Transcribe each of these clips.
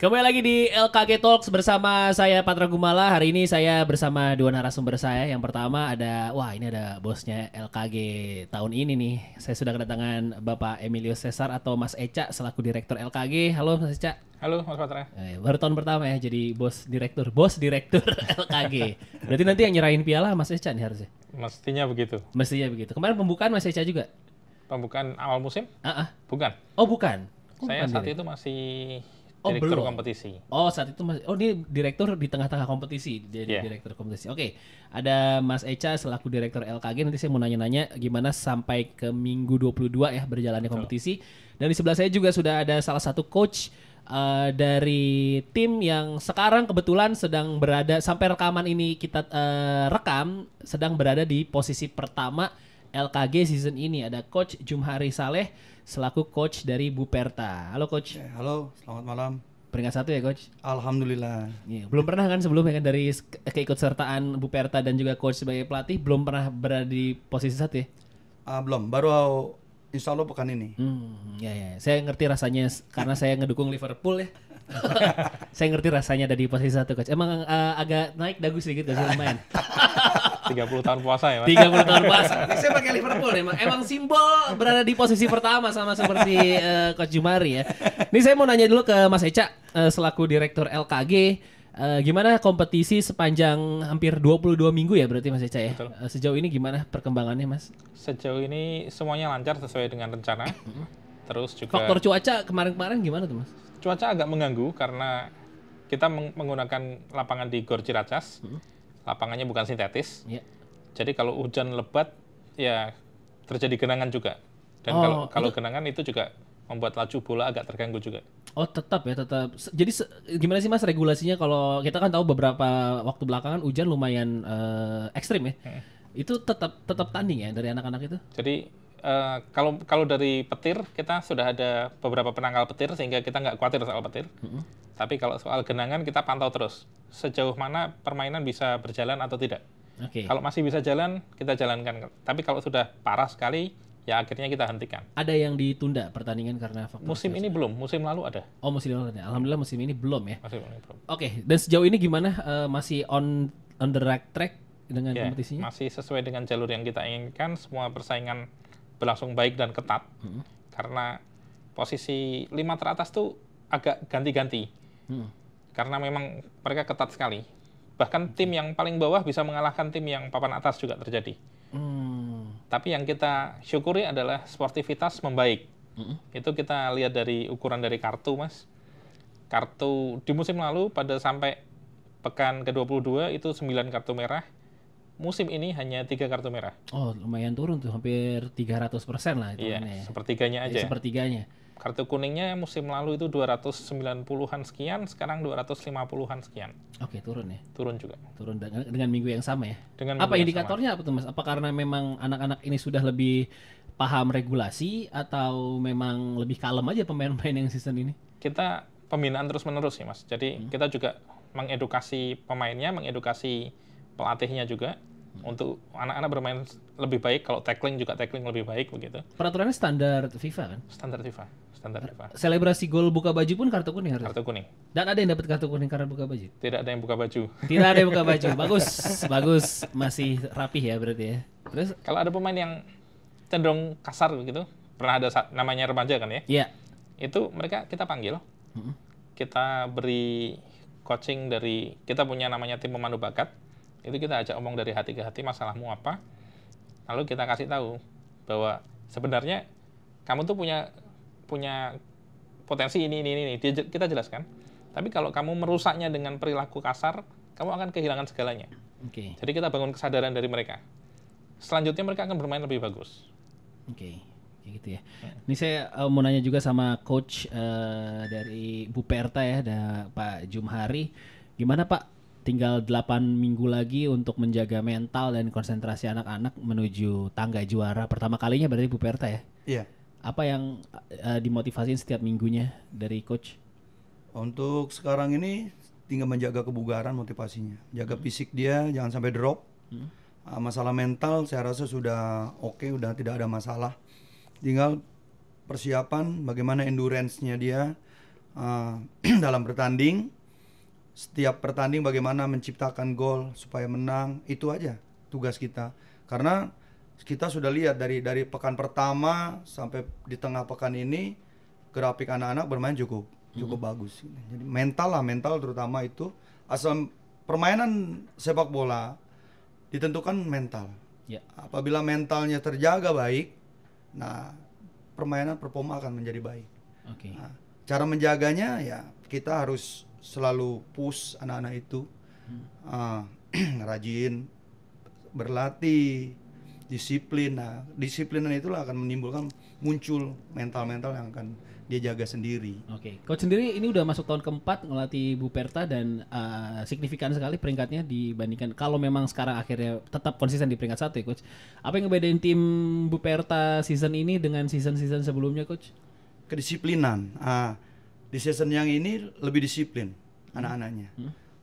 Kembali lagi di LKG Talks bersama saya Patra Gumala. Hari ini saya bersama dua narasumber saya. Yang pertama ini ada bosnya LKG tahun ini nih. Saya sudah kedatangan Bapak Emilio Cesar atau Mas Eca selaku Direktur LKG. Halo Mas Eca. Halo Mas Patra. Baru tahun pertama ya jadi bos direktur LKG. Berarti nanti yang nyerahin piala Mas Eca nih harusnya. Mestinya begitu. Mestinya begitu. Kemarin pembukaan Mas Eca juga? Pembukaan awal musim? Bukan. Oh bukan. Saya saat itu masih direktur kompetisi. Oh saat itu ini direktur di tengah-tengah kompetisi, jadi direktur kompetisi. Oke, ada Mas Eca selaku direktur LKG. Nanti saya mau nanya-nanya gimana sampai ke minggu 22 ya berjalannya kompetisi. Dan di sebelah saya juga sudah ada salah satu coach dari tim yang sekarang kebetulan sedang berada, sampai rekaman ini kita rekam, sedang berada di posisi pertama LKG season ini. Ada Coach Jumhari Saleh selaku coach dari Buperta. Halo Coach. Halo, selamat malam. Peringkat 1 ya Coach? Alhamdulillah. Belum pernah kan sebelumnya kan dari keikutsertaan Buperta dan juga coach sebagai pelatih belum pernah berada di posisi 1 ya? Belum, baru insya Allah pekan ini. Ya. Saya ngerti rasanya karena saya ngedukung Liverpool ya. Saya ngerti rasanya ada di posisi 1 Coach. Emang agak naik dagu sedikit gak sih lumayan? 30 tahun puasa ya Mas? 30 tahun puasa. Saya pakai Liverpool emang simbol berada di posisi pertama sama seperti Coach Jumari ya. Ini saya mau nanya dulu ke Mas Eca selaku Direktur LKG. Gimana kompetisi sepanjang hampir 22 minggu ya berarti Mas Eca ya? Sejauh ini gimana perkembangannya Mas? Sejauh ini semuanya lancar sesuai dengan rencana. Terus juga faktor cuaca kemarin-kemarin gimana tuh Mas? Cuaca agak mengganggu karena kita menggunakan lapangan di Gor Ciracas. Lapangannya bukan sintetis. Jadi kalau hujan lebat ya terjadi genangan juga. Dan kalau genangan itu juga membuat laju bola agak terganggu juga. Oh tetap. Jadi gimana sih Mas regulasinya kalau kita kan tahu beberapa waktu belakangan hujan lumayan ekstrim ya. Itu tetap tanding ya dari anak-anak itu? Jadi kalau dari petir kita sudah ada beberapa penangkal petir sehingga kita nggak khawatir soal petir. Tapi kalau soal genangan kita pantau terus sejauh mana permainan bisa berjalan atau tidak. Kalau masih bisa jalan kita jalankan. Tapi kalau sudah parah sekali ya akhirnya kita hentikan. Ada yang ditunda pertandingan karena faktor musim ini belum, musim lalu ada. Oh musim lalu ada. Alhamdulillah musim ini belum ya. Musim ini belum. Oke, dan sejauh ini gimana masih on the right track dengan kompetisinya? Masih sesuai dengan jalur yang kita inginkan. Semua persaingan berlangsung baik dan ketat. Karena posisi 5 teratas tuh agak ganti-ganti. Karena memang mereka ketat sekali. Bahkan tim yang paling bawah bisa mengalahkan tim yang papan atas juga terjadi. Tapi yang kita syukuri adalah sportivitas membaik. Itu kita lihat dari ukuran dari kartu, Mas. Kartu di musim lalu pada sampai pekan ke-22 itu 9 kartu merah. Musim ini hanya 3 kartu merah. Oh, lumayan turun tuh, hampir 300% lah itu. Iya, sepertiganya aja. Sepertiganya. Kartu kuningnya musim lalu itu 290-an sekian, sekarang 250-an sekian. Oke, turun ya? Turun juga. Turun dengan minggu yang sama ya? Apa indikatornya apa tuh Mas? Apa karena memang anak-anak ini sudah lebih paham regulasi atau memang lebih kalem aja pemain-pemain yang season ini? Kita pembinaan terus-menerus ya Mas. Jadi kita juga mengedukasi pemainnya, mengedukasi pelatihnya juga untuk anak-anak bermain lebih baik. Kalau tackling juga tackling lebih baik begitu. Peraturannya standar FIFA kan? Standar FIFA. Selebrasi gol buka baju pun kartu kuning harus. Kartu kuning. Dan ada yang dapat kartu kuning karena buka baju? Tidak ada yang buka baju. Tidak ada yang buka baju. Bagus. Masih rapih ya berarti ya. Terus kalau ada pemain yang cenderung kasar begitu, pernah ada namanya remaja kan ya? Iya. Itu mereka kita panggil. Kita beri coaching dari, kita punya namanya tim pemandu bakat. Itu kita ajak omong dari hati ke hati, masalahmu apa. Lalu kita kasih tahu bahwa sebenarnya kamu tuh punya potensi ini. Kita jelaskan. Tapi kalau kamu merusaknya dengan perilaku kasar, kamu akan kehilangan segalanya. Jadi kita bangun kesadaran dari mereka. Selanjutnya mereka akan bermain lebih bagus. Kayak gitu ya. Ini saya mau nanya juga sama coach dari Buperta ya, ada Pak Jumhari. Gimana Pak? Tinggal 8 minggu lagi untuk menjaga mental dan konsentrasi anak-anak menuju tangga juara pertama kalinya berarti Buperta ya? Iya. Apa yang dimotivasiin setiap minggunya dari coach? Untuk sekarang ini tinggal menjaga kebugaran motivasinya. Jaga fisik dia, jangan sampai drop. Masalah mental saya rasa sudah oke, udah tidak ada masalah. Tinggal persiapan bagaimana endurance-nya dia, dalam bertanding. Setiap pertanding bagaimana menciptakan gol supaya menang, itu aja tugas kita. Karena kita sudah lihat dari pekan pertama sampai di tengah pekan ini, grafik anak-anak bermain cukup bagus. Jadi mental terutama itu, asal permainan sepak bola ditentukan mental. Apabila mentalnya terjaga baik, nah permainan performa akan menjadi baik. Nah, cara menjaganya ya kita harus selalu push anak-anak itu, rajin berlatih, disiplin. Nah, disiplinan itulah akan menimbulkan muncul mental-mental yang akan dia jaga sendiri. Coach sendiri ini udah masuk tahun keempat ngelatih Buperta dan signifikan sekali peringkatnya dibandingkan kalau memang sekarang akhirnya tetap konsisten di peringkat 1 ya Coach. Apa yang ngebedain tim Buperta season ini dengan season-season sebelumnya Coach? Kedisiplinan. Di season yang ini lebih disiplin anak-anaknya.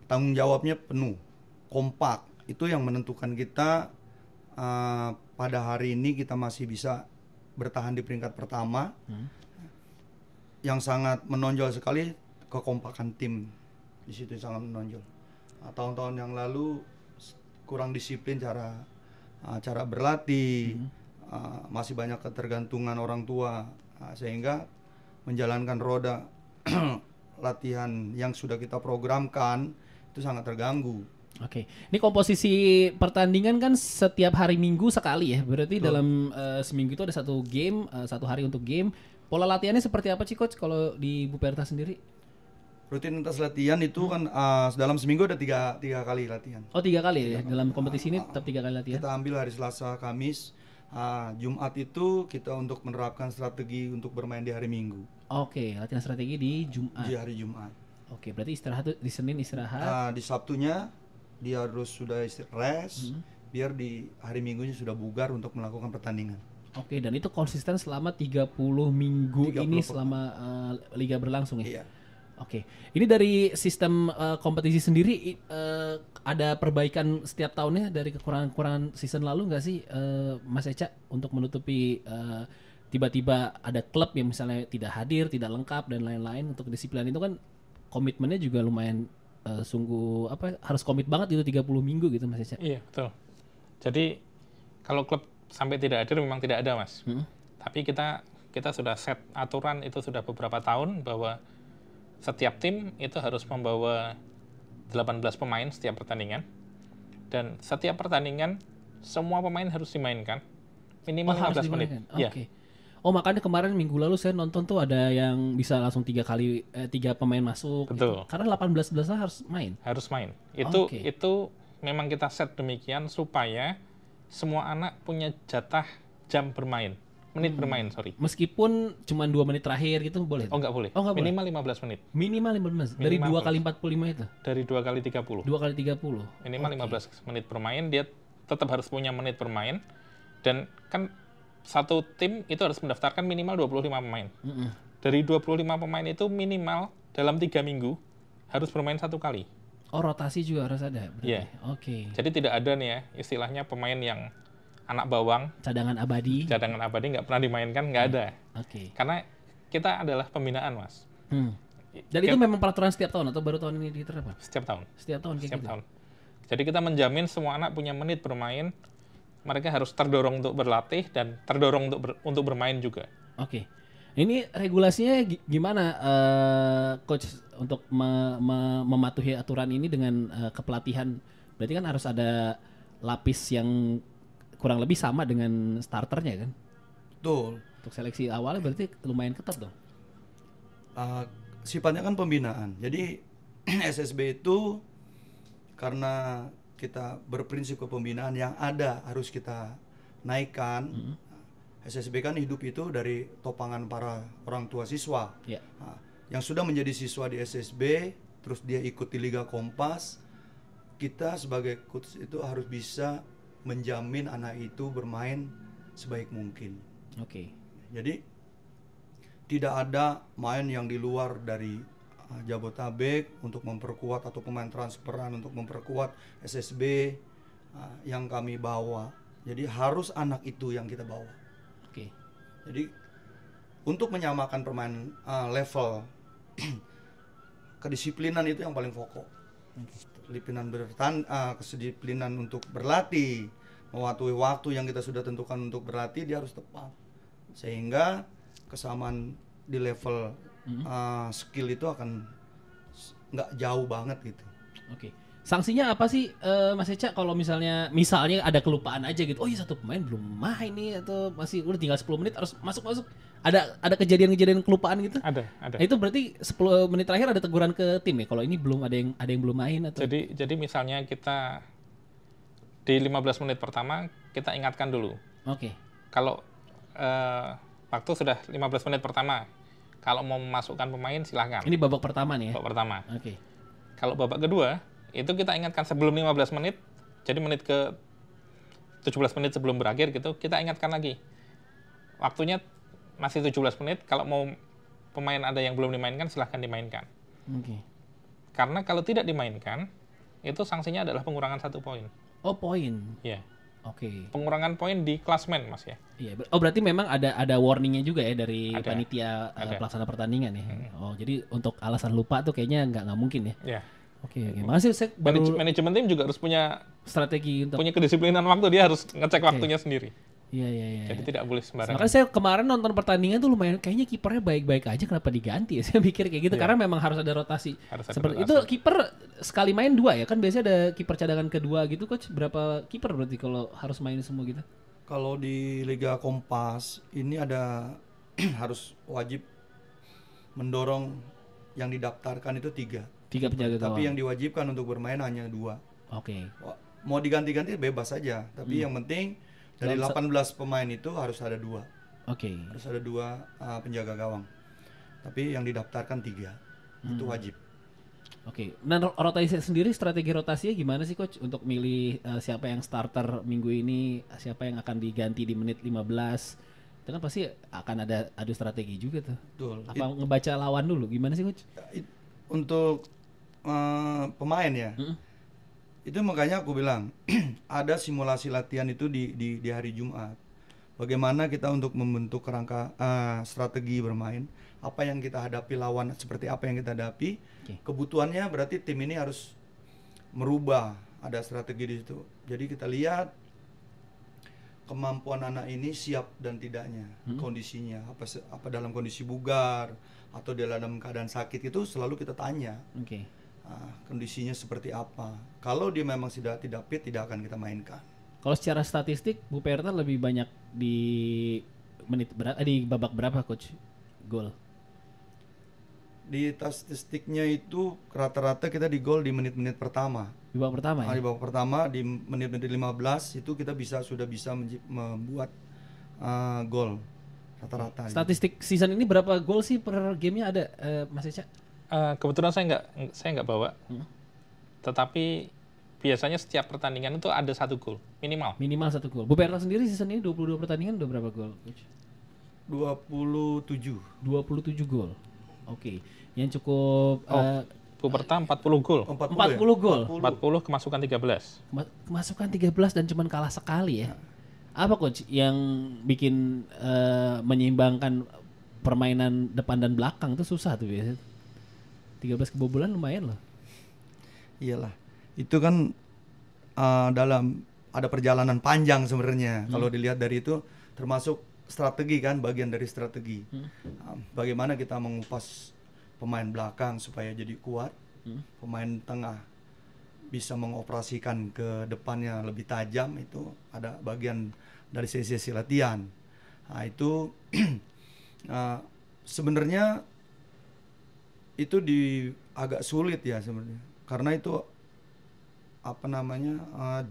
Tanggung jawabnya penuh, kompak. Itu yang menentukan kita pada hari ini kita masih bisa bertahan di peringkat pertama. Yang sangat menonjol sekali kekompakan tim di situ, sangat menonjol. Tahun-tahun yang lalu kurang disiplin cara berlatih, masih banyak ketergantungan orang tua, sehingga menjalankan roda latihan yang sudah kita programkan itu sangat terganggu. Ini komposisi pertandingan kan setiap hari Minggu sekali ya. Berarti dalam seminggu itu ada satu game, satu hari untuk game. Pola latihannya seperti apa sih Coach kalau di Buperta sendiri? Rutinitas latihan itu kan dalam seminggu ada tiga kali latihan. 3 kali ya? Dalam kompetisi ini tetap 3 kali latihan? Kita ambil hari Selasa, Kamis, Jumat itu kita untuk menerapkan strategi untuk bermain di hari Minggu. Latihan strategi di Jumat. Di hari Jumat. Berarti istirahat di Senin istirahat. Di Sabtunya dia harus sudah rest, biar di hari Minggunya sudah bugar untuk melakukan pertandingan. Dan itu konsisten selama 30 minggu ini selama liga berlangsung ya? Iya. Ini dari sistem kompetisi sendiri ada perbaikan setiap tahunnya dari kekurangan-kekurangan season lalu nggak sih Mas Eca untuk menutupi tiba-tiba ada klub yang misalnya tidak hadir, tidak lengkap dan lain-lain. Untuk disiplin itu kan komitmennya juga lumayan sungguh harus komit banget itu 30 minggu gitu Mas Eca. Iya betul. Jadi kalau klub sampai tidak hadir memang tidak ada Mas. Tapi kita sudah set aturan itu sudah beberapa tahun bahwa setiap tim itu harus membawa 18 pemain setiap pertandingan, dan setiap pertandingan semua pemain harus dimainkan minimal 15 menit. Makanya kemarin minggu lalu saya nonton tuh ada yang bisa langsung 3 pemain masuk. Betul. Gitu. Karena 18 harus main. Harus main. Itu memang kita set demikian supaya semua anak punya jatah jam bermain, menit bermain, sorry. Meskipun cuma 2 menit terakhir gitu boleh? Nggak boleh. Minimal 15 menit. Minimal 15. Dari 2 kali 45 itu? Dari 2 kali 30. 2 kali 30. Minimal 15 menit bermain, dia tetap harus punya menit bermain. Dan kan satu tim itu harus mendaftarkan minimal 25 pemain. Dari 25 pemain itu minimal dalam 3 minggu harus bermain 1 kali. Rotasi juga harus ada berarti? Iya. Jadi tidak ada nih ya istilahnya pemain yang anak bawang, cadangan abadi nggak pernah dimainkan, nggak ada. Karena kita adalah pembinaan Mas. Dan itu memang peraturan setiap tahun atau baru tahun ini diterapkan? Setiap tahun. Setiap tahun. Jadi kita menjamin semua anak punya menit bermain, mereka harus terdorong untuk berlatih dan terdorong untuk bermain juga. Ini regulasinya gimana Coach untuk mematuhi aturan ini dengan kepelatihan? Berarti kan harus ada lapis yang kurang lebih sama dengan starternya kan? Betul. Untuk seleksi awalnya berarti lumayan ketat dong? Sifatnya kan pembinaan. Jadi SSB itu karena kita berprinsip kepembinaan yang ada harus kita naikkan. SSB kan hidup itu dari topangan para orang tua siswa. Yang sudah menjadi siswa di SSB, terus dia ikut di Liga Kompas, kita sebagai coach itu harus bisa menjamin anak itu bermain sebaik mungkin. Jadi tidak ada main yang di luar dari Jabotabek untuk memperkuat atau pemain transferan untuk memperkuat SSB yang kami bawa. Jadi harus anak itu yang kita bawa. Jadi untuk menyamakan pemain level kedisiplinan itu yang paling pokok. Kedisiplinan untuk berlatih, mematuhi waktu yang kita sudah tentukan untuk berlatih, dia harus tepat. Sehingga kesamaan di level skill itu akan nggak jauh banget gitu. Oke. Sanksinya apa sih Mas Eca kalau misalnya ada kelupaan aja gitu. Oh iya, satu pemain belum main nih atau masih udah tinggal 10 menit harus masuk. Ada kejadian-kejadian kelupaan gitu? Ada. Nah, itu berarti 10 menit terakhir ada teguran ke tim ya. Kalau ini belum ada yang belum main atau. Jadi misalnya kita di 15 menit pertama kita ingatkan dulu. Oke. Kalau waktu sudah 15 menit pertama, kalau mau memasukkan pemain silahkan. Ini babak pertama nih ya? Babak pertama. Oke. Kalau babak kedua, itu kita ingatkan sebelum 15 menit, jadi menit ke 17 menit sebelum berakhir gitu, kita ingatkan lagi. Waktunya masih 17 menit, kalau mau pemain ada yang belum dimainkan, silahkan dimainkan. Oke. Karena kalau tidak dimainkan, itu sanksinya adalah pengurangan 1 poin. Oh, poin. Iya. Oke. Pengurangan poin di klasmen, Mas ya. Iya. Oh, berarti memang ada warningnya juga ya dari Ada. panitia Ada. pelaksana pertandingan ya. Oh, jadi untuk alasan lupa tuh kayaknya nggak mungkin ya. Iya. Oke. Makasih, saya baru Manajemen tim juga harus punya strategi untuk. kedisiplinan waktu, dia harus ngecek waktunya sendiri. Iya. Jadi tidak boleh sembarangan. Makanya saya kemarin nonton pertandingan tuh lumayan, kayaknya kipernya baik-baik aja, kenapa diganti ya? Saya pikir kayak gitu karena memang harus ada rotasi. Harus ada Seperti rotasi. itu kiper sekali main 2 ya kan, biasanya ada kiper cadangan kedua gitu. Coach, berapa kiper berarti kalau harus main semua gitu? Kalau di Liga Kompas ini ada harus wajib mendorong yang didaftarkan itu 3. 3 penjaga gawang. Tapi yang diwajibkan untuk bermain hanya 2. Oke. Mau diganti-ganti bebas saja, tapi yang penting dari Dalam 18 pemain itu harus ada 2. Oke. Harus ada 2 penjaga gawang. Tapi yang didaftarkan 3. Itu wajib. Oke. Nah, rotasi sendiri, strategi rotasinya gimana sih Coach untuk milih siapa yang starter minggu ini, siapa yang akan diganti di menit 15? Itu kan pasti akan ada adu strategi juga tuh. Betul. Apa ngebaca lawan dulu? Gimana sih Coach? Untuk pemain ya. Itu makanya aku bilang ada simulasi latihan itu di hari Jumat. Bagaimana kita untuk membentuk kerangka strategi bermain, apa yang kita hadapi lawan, seperti apa yang kita hadapi. Kebutuhannya berarti tim ini harus merubah, ada strategi di situ. Jadi kita lihat kemampuan anak ini siap dan tidaknya, kondisinya apa dalam kondisi bugar atau dalam keadaan sakit, itu selalu kita tanya. Oke. Kondisinya seperti apa. Kalau dia memang tidak fit, tidak akan kita mainkan. Kalau secara statistik Bu Perta lebih banyak di di babak berapa Coach gol? Di statistiknya itu rata-rata kita di gol di menit-menit pertama. Di babak pertama ya? Di babak pertama di menit-menit 15 itu kita sudah bisa membuat gol rata-rata. Statistik season ini berapa gol sih per gamenya ada Mas Eca? Kebetulan saya nggak bawa, tetapi biasanya setiap pertandingan itu ada 1 gol minimal. Minimal 1 gol. Bu Perta sendiri season ini 22 pertandingan udah berapa gol, Coach? 27 gol. Oke. Yang cukup Bu Perta 40 gol. 40 gol. 40 kemasukan 13. Kemasukan 13 dan cuman kalah sekali ya. Apa Coach yang bikin menyeimbangkan permainan depan dan belakang itu susah tuh biasanya. 13 kebobolan lumayan loh. Iyalah. Itu kan ada perjalanan panjang sebenarnya. Kalau dilihat dari itu termasuk strategi kan, bagian dari strategi. Bagaimana kita mengupas pemain belakang supaya jadi kuat, pemain tengah bisa mengoperasikan ke depannya lebih tajam, itu ada bagian dari sesi latihan. Nah, itu sebenarnya itu agak sulit ya sebenarnya, karena itu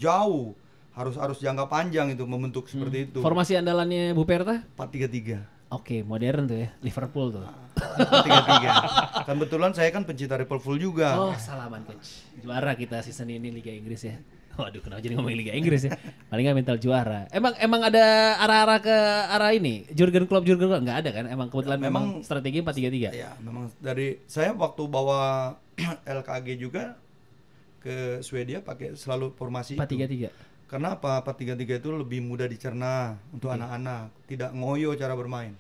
jauh, harus jangka panjang itu membentuk seperti itu. Formasi andalannya Bu Perta? 4-3-3. Oke, modern tuh ya, Liverpool tuh. 4-3-3. Kebetulan saya kan pencinta Liverpool juga. Oh, salaman Coach. Juara kita season ini Liga Inggris ya. Waduh, kenapa jadi ngomongin Liga Inggris ya? Paling nggak mental juara. Emang ada arah-arah ke arah ini? Jurgen Klopp nggak ada kan? Emang kebetulan memang strategi 4-3-3. Ya, memang dari saya waktu bawa LKG juga ke Swedia pakai selalu formasi 4-3-3. Kenapa 4-3-3 itu lebih mudah dicerna untuk anak-anak, tidak ngoyo cara bermain.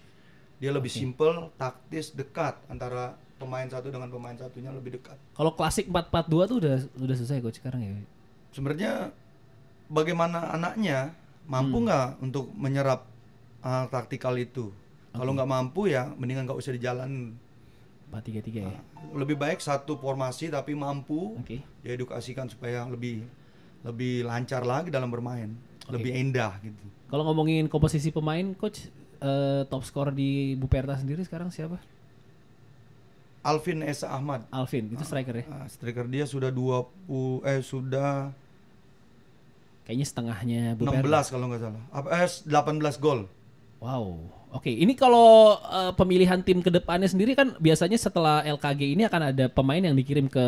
Dia lebih simple, taktis, dekat antara pemain satu dengan pemain satunya lebih dekat. Kalau klasik 4-4-2 tuh udah selesai coach sekarang ya. Sebenarnya bagaimana anaknya mampu nggak untuk menyerap taktikal itu. Kalau nggak mampu ya mendingan nggak usah dijalan. 4-3-3 ya. Lebih baik satu formasi tapi mampu diedukasikan supaya lebih lancar lagi dalam bermain, lebih indah gitu. Kalau ngomongin komposisi pemain, coach, top skor di Buperta sendiri sekarang siapa? Alvin Esa Ahmad. Alvin, itu striker ya? Striker dia sudah sudah kayaknya setengahnya Buperta. 16 kalau nggak salah. 18 gol. Wow. Oke, ini kalau pemilihan tim ke depannya sendiri kan biasanya setelah LKG ini akan ada pemain yang dikirim ke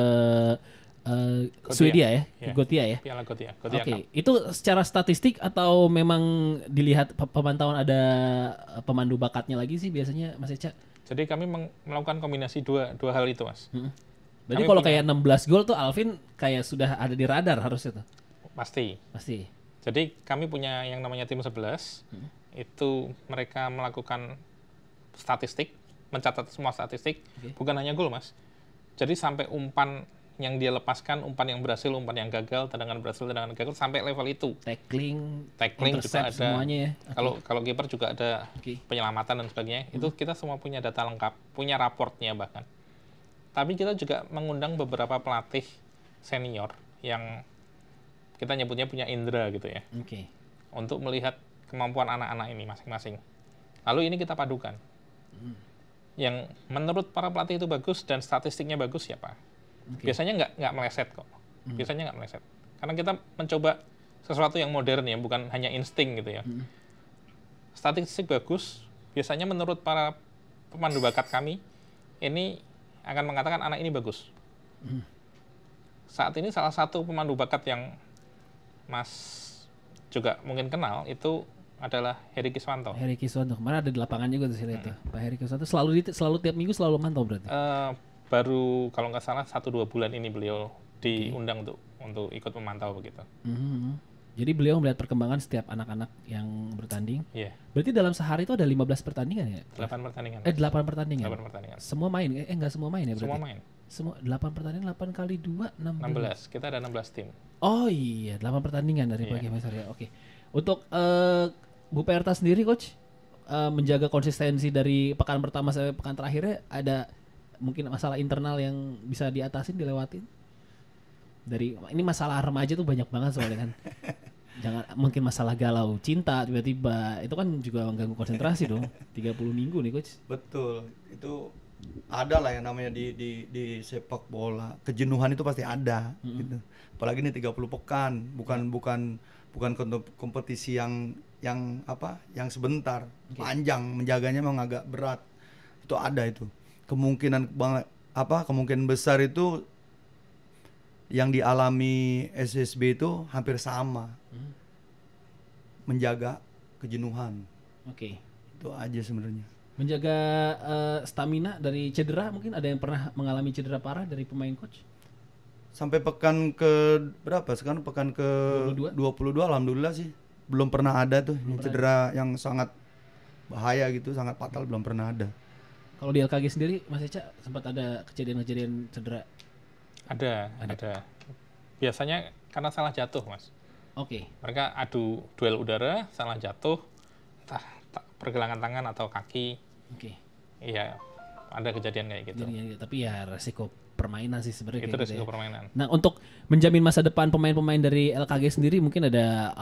Swedia ya, Gotia ya. Piala Gotia. Oke, itu secara statistik atau memang dilihat pemantauan ada pemandu bakatnya lagi sih biasanya Mas Eca? Jadi kami melakukan kombinasi dua hal itu, Mas. Berarti kalau kayak 16 gol tuh Alvin kayak sudah ada di radar harusnya tuh. Pasti. Jadi kami punya yang namanya tim 11. Itu mereka melakukan statistik, mencatat semua statistik, bukan hanya gol, Mas. Jadi sampai umpan yang dia lepaskan, umpan yang berhasil, umpan yang gagal, tendangan berhasil, tendangan gagal, sampai level itu. Tackling juga ada. Semuanya ya. Kalau kiper juga ada penyelamatan dan sebagainya. Itu kita semua punya data lengkap, punya raportnya bahkan. Tapi kita juga mengundang beberapa pelatih senior yang kita nyebutnya punya indera gitu ya. Untuk melihat kemampuan anak-anak ini masing-masing. Lalu ini kita padukan. Yang menurut para pelatih itu bagus dan statistiknya bagus siapa? Biasanya nggak meleset kok. Biasanya nggak meleset. Karena kita mencoba sesuatu yang modern ya, bukan hanya insting gitu ya. Statistik bagus, biasanya menurut para pemandu bakat kami, ini akan mengatakan anak ini bagus. Saat ini salah satu pemandu bakat yang Mas juga mungkin kenal, itu adalah Heri Kiswanto. Heri Kiswanto, kemarin ada di lapangan juga tuh saya lihat. Pak Heri Kiswanto selalu tiap minggu selalu mantau berarti? Baru kalau nggak salah 1-2 bulan ini beliau diundang untuk ikut memantau begitu. Jadi beliau melihat perkembangan setiap anak-anak yang bertanding. Iya. Berarti dalam sehari itu ada 15 pertandingan ya? 8 pertandingan. 8 pertandingan. 8 pertandingan. Semua main? Enggak semua main ya berarti? Semua main. Semua 8 pertandingan, 8 kali 2, 16. Kita ada 16 tim. Oh iya, 8 pertandingan dari pagi sampai sore. Oke. Untuk Buperta sendiri coach, menjaga konsistensi dari pekan pertama sampai pekan terakhirnya, ada mungkin masalah internal yang bisa diatasin, dilewatin? Ini masalah remaja tuh banyak banget soalnya kan. Jangan mungkin masalah galau cinta tiba-tiba, itu kan juga mengganggu konsentrasi dong. 30 minggu nih coach. Betul. Itu ada lah yang namanya di sepak bola. Kejenuhan itu pasti ada gitu. Apalagi ini 30 pekan, bukan kompetisi yang sebentar, panjang, menjaganya memang agak berat. Itu ada itu. Kemungkinan besar itu yang dialami SSB itu hampir sama. Menjaga kejenuhan. Itu aja sebenarnya. Menjaga stamina dari cedera, mungkin ada yang pernah mengalami cedera parah dari pemain coach? Sampai pekan ke berapa? Sekarang pekan ke 22 alhamdulillah sih. Belum pernah ada tuh cedera yang sangat bahaya gitu, sangat fatal, belum pernah ada. Kalau di LKG sendiri Mas Eca sempat ada kejadian-kejadian cedera? Ada. Biasanya karena salah jatuh, Mas. Mereka adu duel udara, salah jatuh, entah pergelangan tangan atau kaki. Iya, ada kejadian kayak gitu. Tapi ya resiko permainan sih sebenarnya. Itu resiko permainan. Nah, untuk menjamin masa depan pemain-pemain dari LKG sendiri, mungkin ada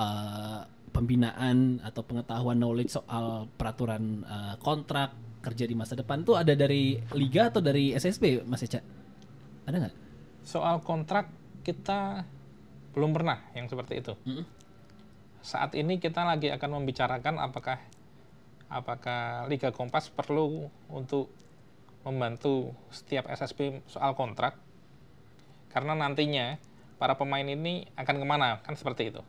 pembinaan atau pengetahuan knowledge soal peraturan kontrak kerja di masa depan tuh ada dari liga atau dari SSB, Mas Eca? Ada nggak? Soal kontrak kita belum pernah yang seperti itu. Saat ini kita lagi akan membicarakan apakah Liga Kompas perlu untuk membantu setiap SSB soal kontrak, karena nantinya para pemain ini akan kemana, kan seperti itu.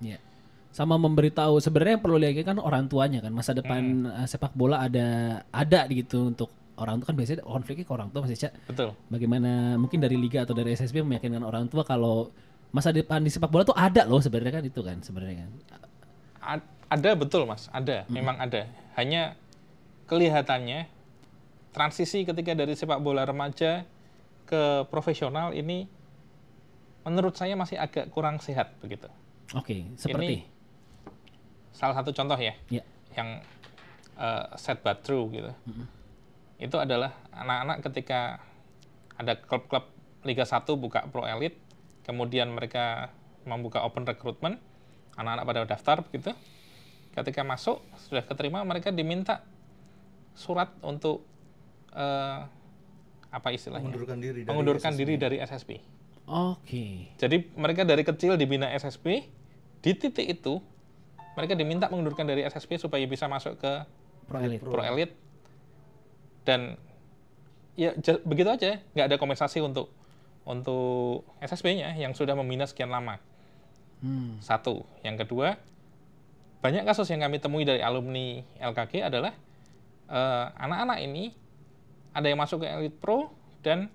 Sama memberitahu sebenarnya yang perlu lagi kan orang tuanya kan, masa depan sepak bola ada gitu untuk orang tua kan, biasanya konfliknya ke orang tua Mas Eca. Betul. Bagaimana mungkin dari liga atau dari SSB meyakinkan orang tua kalau masa depan di sepak bola tuh ada loh sebenarnya kan, itu kan sebenarnya kan. Ada, betul Mas, ada, memang ada. Hanya kelihatannya transisi ketika dari sepak bola remaja ke profesional ini menurut saya masih agak kurang sehat begitu. Oke, seperti ini salah satu contoh ya, yang sad but true gitu. Itu adalah anak-anak ketika ada klub-klub Liga 1 buka Pro Elite, kemudian mereka membuka open recruitment, anak-anak pada daftar begitu. Ketika masuk, sudah keterima, mereka diminta surat untuk apa istilahnya? Mengundurkan diri dari SSB. Oke. Jadi mereka dari kecil dibina SSB, di titik itu mereka diminta mengundurkan dari SSB supaya bisa masuk ke Pro Elite. Dan ya begitu aja, nggak ada kompensasi untuk SSB-nya yang sudah membina sekian lama. Satu. Yang kedua, banyak kasus yang kami temui dari alumni LKG adalah anak-anak ini ada yang masuk ke Elite Pro dan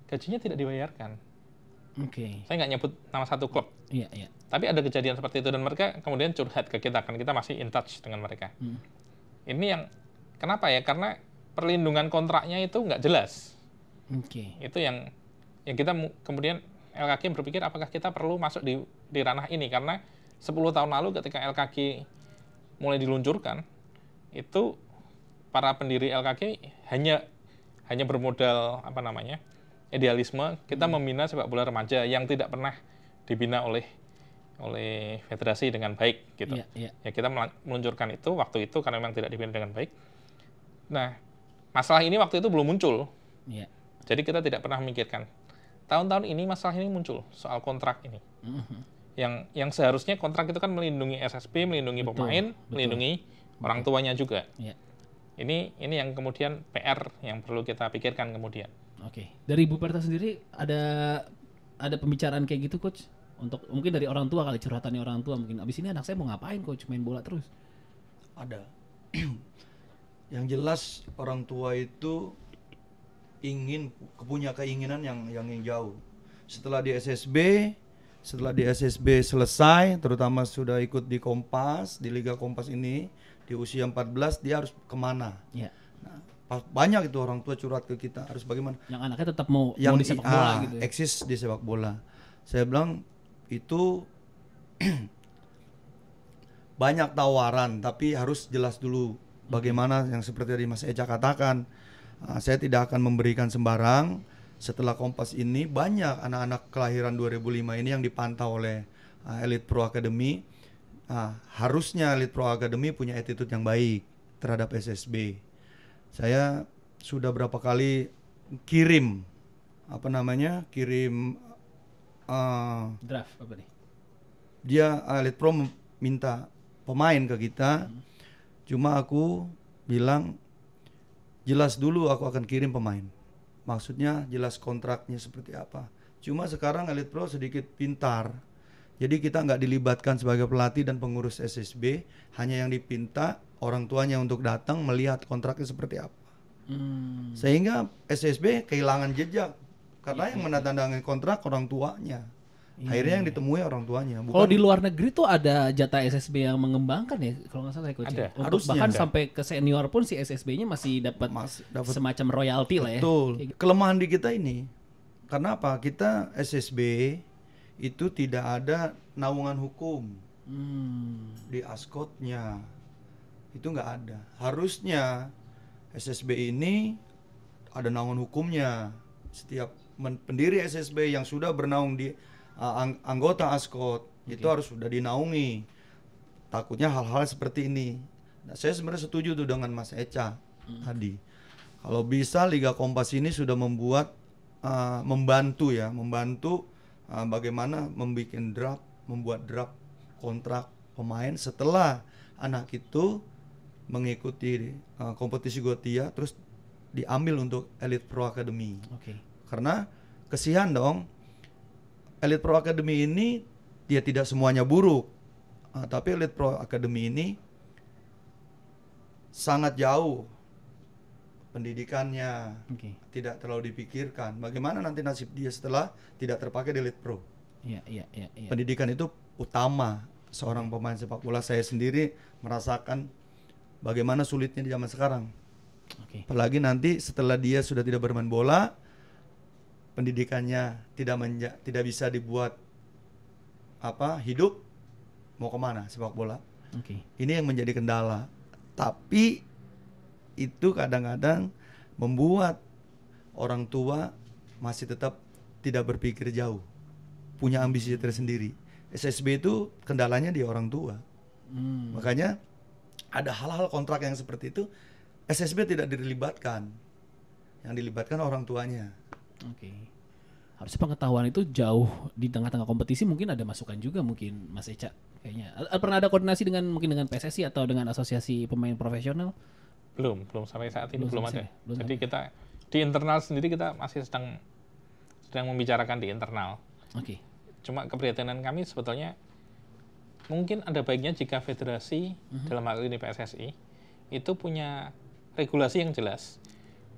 gajinya tidak dibayarkan. Oke. Saya nggak nyebut nama satu klub. Iya. Tapi ada kejadian seperti itu dan mereka kemudian curhat ke kita, kan kita masih in touch dengan mereka. Ini yang kenapa ya? Karena perlindungan kontraknya itu nggak jelas. Itu yang kita kemudian LKG berpikir apakah kita perlu masuk di ranah ini, karena 10 tahun lalu ketika LKG mulai diluncurkan, itu para pendiri LKG hanya bermodal idealisme, kita membina sepak bola remaja yang tidak pernah dibina oleh federasi dengan baik gitu. Ya kita meluncurkan itu waktu itu karena memang tidak dibina dengan baik. Nah, masalah ini waktu itu belum muncul. Jadi kita tidak pernah memikirkan. Tahun-tahun ini masalah ini muncul soal kontrak ini. Yang seharusnya kontrak itu kan melindungi SSB, melindungi pemain, melindungi orang tuanya juga. Ini yang kemudian PR yang perlu kita pikirkan kemudian. Oke. Dari Bu Perta sendiri ada pembicaraan kayak gitu, Coach? Untuk mungkin dari orang tua kali, curhatannya orang tua mungkin. Abis ini anak saya mau ngapain, Coach? Main bola terus. Ada. Yang jelas orang tua itu punya keinginan yang jauh. Setelah di SSB selesai, terutama sudah ikut di Kompas, di Liga Kompas ini, di usia 14 dia harus kemana? Nah, banyak itu orang tua curhat ke kita, harus bagaimana? Yang anaknya tetap mau di sepak bola gitu ya? Eksis di sepak bola. Saya bilang itu banyak tawaran, tapi harus jelas dulu bagaimana yang seperti tadi Mas Eca katakan. Saya tidak akan memberikan sembarang. Setelah Kompas ini banyak anak-anak kelahiran 2005 ini yang dipantau oleh Elite Pro Academy. Harusnya Elite Pro Academy punya attitude yang baik terhadap SSB. Saya sudah berapa kali kirim draft apa nih? Dia Elite Pro minta pemain ke kita. Cuma aku bilang jelas dulu aku akan kirim pemain. Maksudnya jelas kontraknya seperti apa. Cuma sekarang Elite Pro sedikit pintar. Jadi kita nggak dilibatkan sebagai pelatih dan pengurus SSB, hanya yang dipinta orang tuanya untuk datang melihat kontraknya seperti apa. Sehingga SSB kehilangan jejak karena yang menandatangani kontrak orang tuanya. Akhirnya yang ditemui orang tuanya. Kalau di luar negeri tuh ada jatah SSB yang mengembangkan ya, kalau nggak salah ya, Coach. Ada. Untuk bahkan sampai ke senior pun si SSB-nya masih dapat semacam royalti lah ya. Betul. Kelemahan di kita ini, karena apa? Kita SSB itu tidak ada naungan hukum di ASKOT-nya, itu nggak ada. Harusnya SSB ini ada naungan hukumnya. Setiap pendiri SSB yang sudah bernaung di anggota ASKOT itu harus sudah dinaungi. Takutnya hal-hal seperti ini. Nah, saya sebenarnya setuju tuh dengan Mas Eca tadi. Kalau bisa Liga Kompas ini sudah membuat membantu bagaimana membuat draft kontrak pemain setelah anak itu mengikuti kompetisi Gotia terus diambil untuk Elite Pro Academy. Karena kesian dong, Elite Pro Academy ini dia tidak semuanya buruk, tapi Elite Pro Academy ini sangat jauh pendidikannya, tidak terlalu dipikirkan. Bagaimana nanti nasib dia setelah tidak terpakai di Elite Pro? Pendidikan itu utama seorang pemain sepak bola. Saya sendiri merasakan bagaimana sulitnya di zaman sekarang. Apalagi nanti setelah dia sudah tidak bermain bola, pendidikannya tidak bisa dibuat hidup, mau kemana sepak bola? Ini yang menjadi kendala. Tapi itu kadang-kadang membuat orang tua masih tetap tidak berpikir jauh, punya ambisi tersendiri. SSB itu kendalanya di orang tua. Makanya ada hal-hal kontrak yang seperti itu SSB tidak dilibatkan, yang dilibatkan orang tuanya. Harusnya pengetahuan itu jauh di tengah-tengah kompetisi, mungkin ada masukan juga mungkin Mas Echa kayaknya. Pernah ada koordinasi mungkin dengan PSSI atau dengan asosiasi pemain profesional? Belum sampai saat ini belum ada. Jadi kita di internal sendiri kita masih sedang membicarakan di internal. Cuma keprihatinan kami sebetulnya mungkin ada baiknya jika federasi dalam hal ini PSSI itu punya regulasi yang jelas.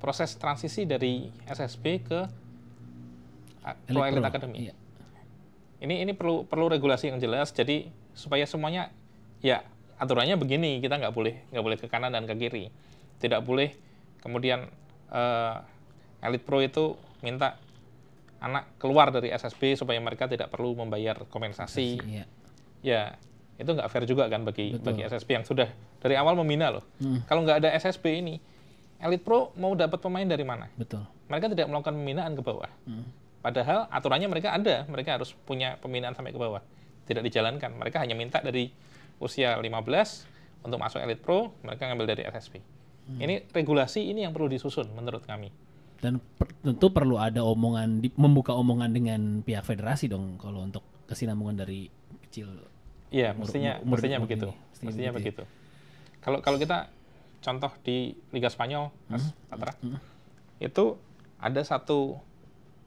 Proses transisi dari SSB ke Pro Elite Academy. Ini perlu regulasi yang jelas, jadi supaya semuanya ya aturannya begini, kita nggak boleh ke kanan dan ke kiri. Tidak boleh kemudian Elite Pro itu minta anak keluar dari SSB supaya mereka tidak perlu membayar kompensasi. Ya, itu nggak fair juga kan bagi SSB yang sudah dari awal membina loh. Kalau nggak ada SSB ini, Elite Pro mau dapat pemain dari mana? Mereka tidak melakukan pembinaan ke bawah. Padahal aturannya mereka ada, mereka harus punya pembinaan sampai ke bawah. Tidak dijalankan, mereka hanya minta dari usia 15 untuk masuk Elite Pro, mereka ngambil dari SSB. Ini regulasi ini yang perlu disusun menurut kami. Dan tentu perlu ada membuka omongan dengan pihak federasi dong kalau untuk kesinambungan dari kecil. Iya, mestinya begitu. Mestinya begitu. Kalau kita contoh di Liga Spanyol, Mas Patra, itu ada satu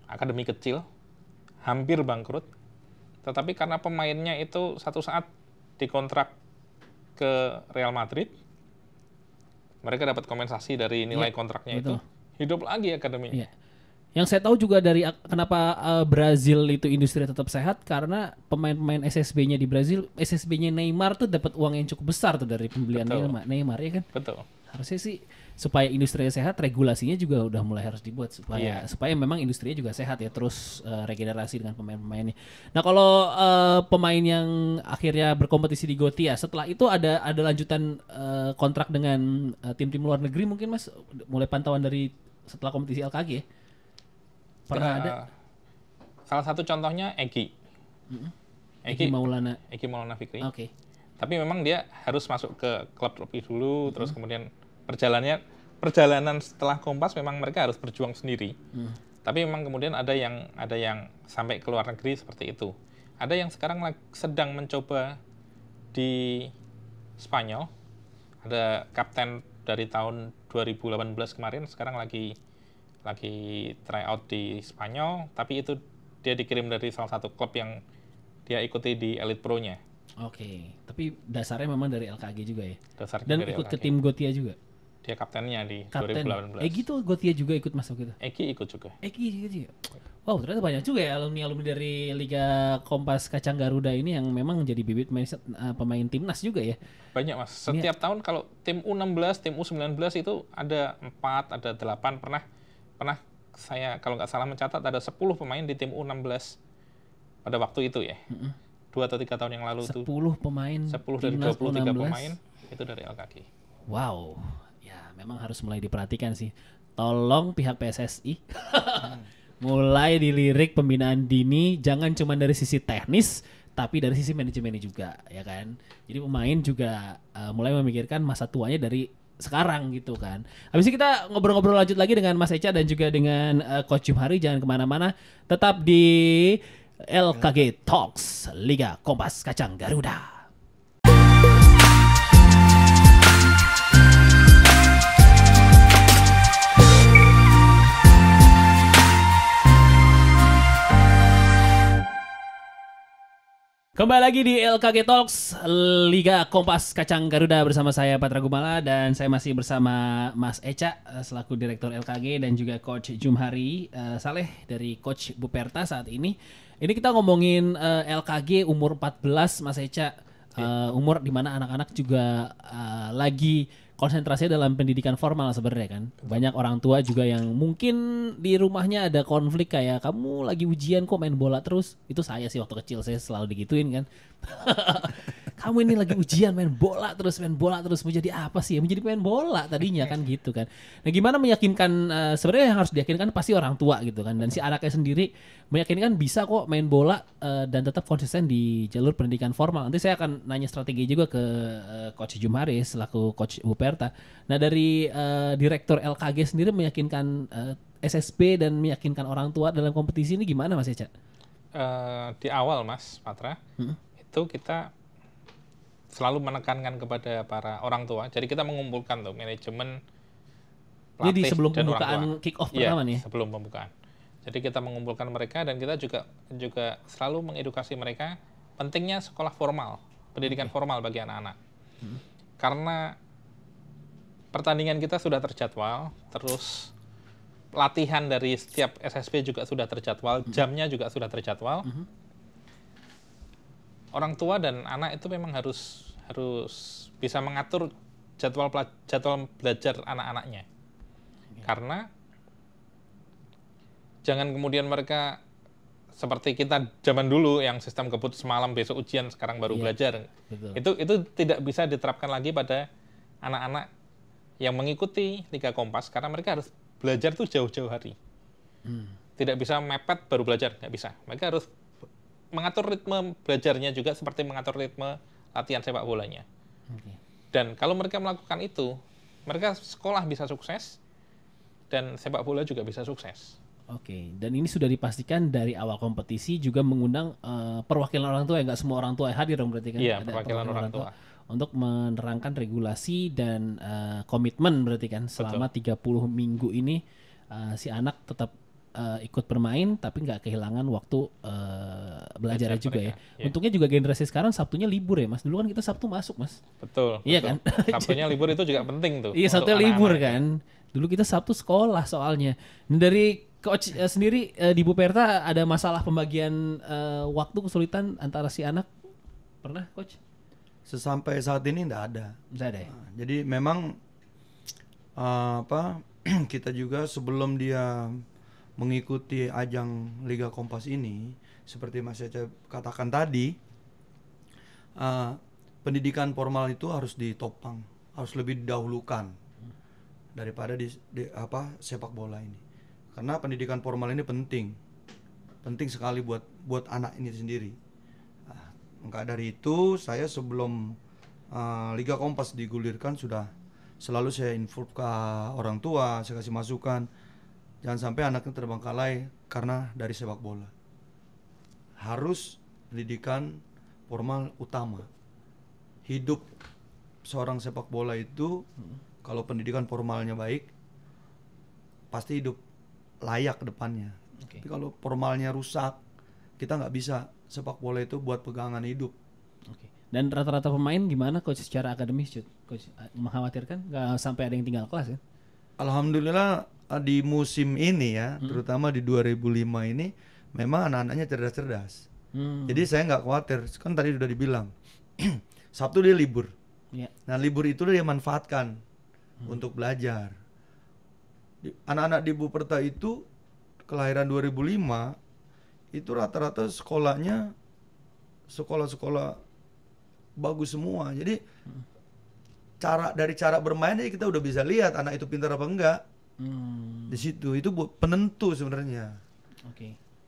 akademi kecil hampir bangkrut, tetapi karena pemainnya itu satu saat dikontrak ke Real Madrid, mereka dapat kompensasi dari nilai kontraknya itu. Hidup lagi akademinya. Yang saya tahu juga dari kenapa Brazil itu industri tetap sehat karena pemain-pemain SSB-nya di Brazil, SSB-nya Neymar tuh dapat uang yang cukup besar tuh dari pembelian Neymar ya kan? Betul. Harusnya sih supaya industrinya sehat, regulasinya juga udah mulai harus dibuat supaya memang industrinya juga sehat ya, terus regenerasi dengan pemain-pemainnya. Nah kalau pemain yang akhirnya berkompetisi di Gotia, setelah itu ada lanjutan kontrak dengan tim-tim luar negeri mungkin Mas, mulai pantauan dari setelah kompetisi LKG ya? Pernah ada? Salah satu contohnya Egy Maulana Fikri. Tapi memang dia harus masuk ke klub terlebih dulu, terus kemudian perjalanan setelah Kompas memang mereka harus berjuang sendiri. Tapi memang kemudian ada yang sampai ke luar negeri seperti itu. Ada yang sekarang sedang mencoba di Spanyol. Ada kapten dari tahun 2018 kemarin sekarang lagi try out di Spanyol, tapi itu dia dikirim dari salah satu klub yang dia ikuti di Elite Pro-nya. Tapi dasarnya memang dari LKG juga ya? Dasarnya dan dari ikut LKG. ke tim Gotia juga? Dia kaptennya di Kapten. 2018. Egy tuh Gotia juga ikut masuk gitu? Egy ikut juga. Wow, ternyata banyak juga ya alumni dari Liga Kompas Kacang Garuda ini yang memang menjadi bibit pemain timnas juga ya? Banyak Mas. Setiap tahun kalau tim U16, tim U19 itu ada 4, ada 8. Pernah saya kalau nggak salah mencatat ada 10 pemain di tim U16 pada waktu itu ya. 2 atau 3 tahun yang lalu 10 tuh. pemain 10 dari 23 pemain itu dari LKG. Wow. Ya, memang harus mulai diperhatikan sih. Tolong pihak PSSI mulai dilirik pembinaan dini, jangan cuma dari sisi teknis tapi dari sisi manajemennya juga, ya kan. Jadi pemain juga mulai memikirkan masa tuanya dari sekarang gitu kan. Habis itu kita ngobrol-ngobrol lanjut lagi dengan Mas Echa dan juga dengan Coach Jumhari. Jangan kemana-mana, tetap di LKG Talks Liga Kompas Kacang Garuda. Kembali lagi di LKG Talks Liga Kompas Kacang Garuda bersama saya Patra Gumala dan saya masih bersama Mas Echa selaku Direktur LKG dan juga Coach Jumhari Saleh dari Coach Buperta saat ini. Ini kita ngomongin LKG umur 14 Mas Echa, umur dimana anak-anak juga lagi konsentrasinya dalam pendidikan formal sebenarnya kan. Banyak orang tua juga yang mungkin di rumahnya ada konflik kayak kamu lagi ujian kok main bola terus. Itu saya sih waktu kecil saya selalu digituin kan. Kamu ini lagi ujian main bola terus mau jadi apa sih? Menjadi pemain bola tadinya kan gitu kan. Nah, gimana meyakinkan sebenarnya yang harus diyakinkan pasti orang tua gitu kan, dan si anaknya sendiri meyakinkan bisa kok main bola dan tetap konsisten di jalur pendidikan formal. Nanti saya akan nanya strategi juga ke Coach Jumharis selaku Coach Buperta. Nah, dari Direktur LKG sendiri meyakinkan SSB dan meyakinkan orang tua dalam kompetisi ini gimana Mas Eca? Di awal Mas Patra, itu kita selalu menekankan kepada para orang tua. Jadi kita mengumpulkan tuh manajemen, pelatih, jadi sebelum dan pembukaan orang tua. kick off pertama nih. Sebelum pembukaan. Jadi kita mengumpulkan mereka dan kita juga selalu mengedukasi mereka pentingnya sekolah formal, pendidikan formal bagi anak-anak. Karena pertandingan kita sudah terjadwal, terus latihan dari setiap SSB juga sudah terjadwal, jamnya juga sudah terjadwal. Orang tua dan anak itu memang harus bisa mengatur jadwal belajar anak-anaknya. Karena jangan kemudian mereka seperti kita zaman dulu yang sistem kebut semalam besok ujian sekarang baru belajar. Betul. Itu tidak bisa diterapkan lagi pada anak-anak yang mengikuti Liga Kompas karena mereka harus belajar tuh jauh-jauh hari. Tidak bisa mepet baru belajar, nggak bisa. Mereka harus mengatur ritme belajarnya juga seperti mengatur ritme latihan sepak bolanya. Dan kalau mereka melakukan itu, mereka sekolah bisa sukses dan sepak bola juga bisa sukses. Oke, dan ini sudah dipastikan dari awal kompetisi juga mengundang perwakilan orang tua, ya nggak semua orang tua yang hadir dong berarti kan? Iya, ada perwakilan orang tua. Untuk menerangkan regulasi dan komitmen berarti kan selama 30 minggu ini si anak tetap ikut bermain tapi nggak kehilangan waktu belajarnya juga ya. Untungnya juga generasi sekarang Sabtunya libur ya Mas. Dulu kan kita Sabtu masuk Mas. Betul. Iya betul. kan? Sabtunya libur itu juga penting tuh. Iya, Sabtunya libur kan. Dulu kita Sabtu sekolah soalnya. Dari Coach sendiri di Buperta ada masalah pembagian waktu kesulitan antara si anak? Pernah Coach? Sampai saat ini tidak ada. Tidak ada ya? Jadi memang kita juga sebelum dia mengikuti ajang Liga Kompas ini, seperti Mas Eca katakan tadi, pendidikan formal itu harus ditopang, harus lebih didahulukan daripada di sepak bola ini. Karena pendidikan formal ini penting sekali buat anak ini sendiri. Maka dari itu saya sebelum Liga Kompas digulirkan sudah selalu saya info ke orang tua, saya kasih masukan. Jangan sampai anaknya terbengkalai karena dari sepak bola. Harus pendidikan formal utama. Hidup seorang sepak bola itu kalau pendidikan formalnya baik, pasti hidup layak ke depannya. Tapi kalau formalnya rusak, kita nggak bisa sepak bola itu buat pegangan hidup. Dan rata-rata pemain gimana Coach secara akademis? Coach mengkhawatirkan nggak sampai ada yang tinggal kelas ya? Alhamdulillah di musim ini ya, terutama di 2005 ini, memang anak-anaknya cerdas-cerdas. Jadi saya nggak khawatir. Kan tadi sudah dibilang, Sabtu dia libur. Nah libur itu dia manfaatkan untuk belajar. Anak-anak di Buperta itu kelahiran 2005 itu rata-rata sekolahnya sekolah-sekolah bagus semua. Jadi dari cara bermainnya kita udah bisa lihat anak itu pintar apa enggak. Di situ itu penentu sebenarnya.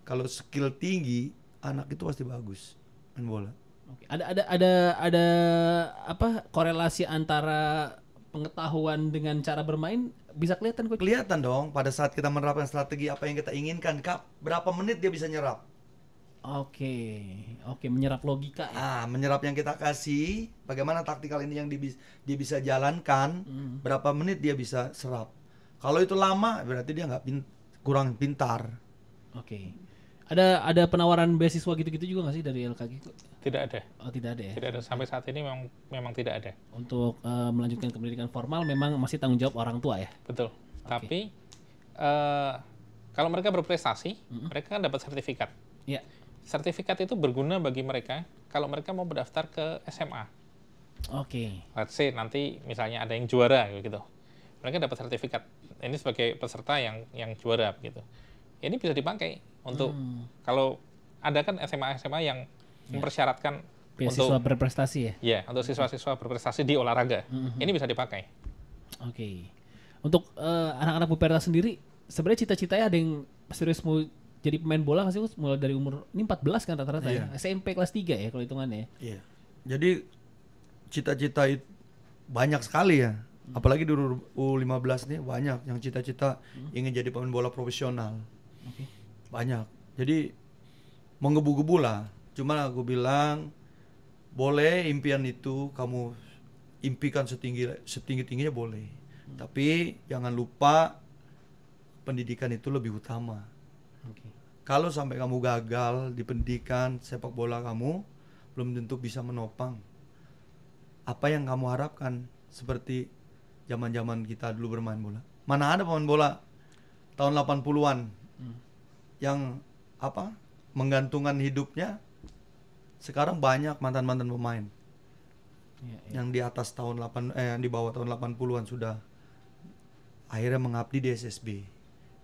Kalau skill tinggi, anak itu pasti bagus main bola. Ada apa korelasi antara pengetahuan dengan cara bermain bisa kelihatan Coach? Kelihatan dong pada saat kita menerapkan strategi apa yang kita inginkan. Berapa menit dia bisa nyerap? Oke, menyerap logika ya. Menyerap yang kita kasih, bagaimana taktikal ini yang dia bisa jalankan, berapa menit dia bisa serap. Kalau itu lama berarti dia kurang pintar. Ada penawaran beasiswa gitu-gitu juga nggak sih dari LKG? Tidak ada. Oh, tidak ada ya? Tidak ada. Sampai saat ini memang tidak ada. Untuk melanjutkan ke pendidikan formal memang masih tanggung jawab orang tua ya? Betul. Tapi kalau mereka berprestasi, mereka kan dapat sertifikat. Iya. Sertifikat itu berguna bagi mereka kalau mereka mau berdaftar ke SMA. Oke. Let's say nanti misalnya ada yang juara gitu. Mereka dapat sertifikat. Ini sebagai peserta yang juara gitu. Ini bisa dipakai untuk kalau ada kan SMA yang mempersyaratkan beasiswa berprestasi ya? Ya, untuk siswa-siswa berprestasi di olahraga. Ini bisa dipakai. Oke. Untuk anak-anak Buperta sendiri, sebenarnya cita-citanya ada yang serius mau jadi pemain bola nggak sih? Mulai dari umur, ini 14 kan rata-rata ya? SMP kelas 3 ya kalau hitungannya. Iya. Jadi cita-cita itu banyak sekali ya. Apalagi di U15 nih banyak yang cita-cita ingin jadi pemain bola profesional. Banyak. Jadi menggebu-gebu lah. Cuma aku bilang boleh impian itu kamu impikan setinggi-tingginya boleh. Tapi jangan lupa pendidikan itu lebih utama. Kalau sampai kamu gagal di pendidikan sepak bola kamu, belum tentu bisa menopang apa yang kamu harapkan seperti zaman-zaman kita dulu bermain bola. Mana ada pemain bola tahun 80-an yang menggantungkan hidupnya. Sekarang banyak mantan-mantan pemain yang di atas yang di bawah tahun 80-an sudah akhirnya mengabdi di SSB.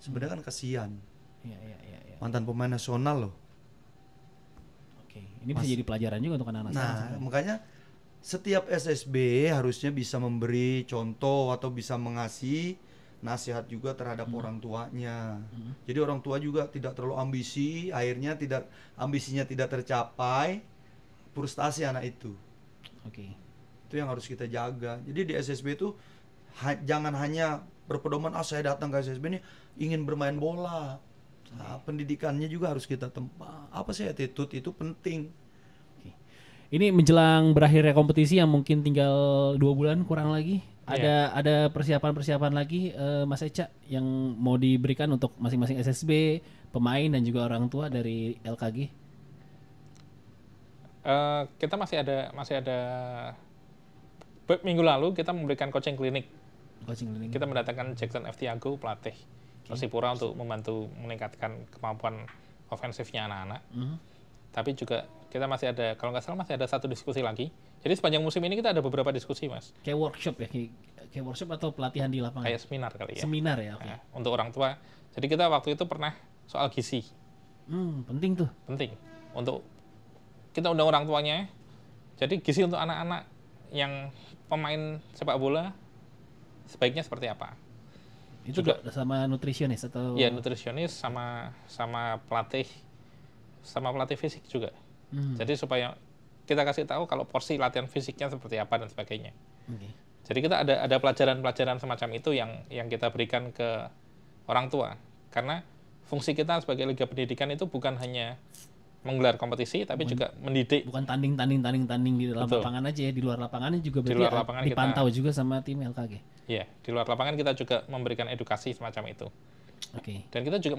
Sebenarnya kan kasihan. Mantan pemain nasional loh. Oke, ini bisa jadi pelajaran juga untuk anak-anak sekarang. Makanya setiap SSB harusnya bisa memberi contoh atau bisa mengasih nasihat juga terhadap orang tuanya. Jadi orang tua juga tidak terlalu ambisi, akhirnya ambisinya tidak tercapai, frustasi anak itu. Oke. Itu yang harus kita jaga. Jadi di SSB itu jangan hanya berpedoman saya datang ke SSB ini ingin bermain bola. Pendidikannya juga harus kita tempa. Apa sih attitude itu penting. Ini menjelang berakhirnya kompetisi yang mungkin tinggal 2 bulan kurang lagi. Ada persiapan-persiapan lagi Mas Echa yang mau diberikan untuk masing-masing SSB, pemain dan juga orang tua dari LKG? Kita masih ada minggu lalu kita memberikan coaching klinik. Kita mendatangkan Jackson F. Tiago, pelatih Persipura untuk membantu meningkatkan kemampuan ofensifnya anak-anak. Tapi juga kita masih ada, kalau nggak salah masih ada 1 diskusi lagi. Jadi sepanjang musim ini kita ada beberapa diskusi, Mas. Kayak workshop ya? Kayak workshop atau pelatihan di lapangan? Kayak seminar kali ya. Seminar ya, oke. Nah, untuk orang tua. Jadi kita waktu itu pernah soal gizi. Penting tuh. Penting. Untuk kita undang orang tuanya. Jadi gizi untuk anak-anak yang pemain sepak bola sebaiknya seperti apa? Itu juga sama nutrisionis atau? Iya, nutrisionis sama pelatih fisik juga. Jadi supaya kita kasih tahu kalau porsi latihan fisiknya seperti apa dan sebagainya. Jadi kita ada pelajaran-pelajaran semacam itu yang kita berikan ke orang tua. Karena fungsi kita sebagai Liga Pendidikan itu bukan hanya menggelar kompetisi, tapi juga mendidik. Bukan tanding di dalam lapangan aja ya, di luar lapangannya juga berarti dipantau juga sama tim LKG. Iya, di luar lapangan kita juga memberikan edukasi semacam itu. Oke. Dan kita juga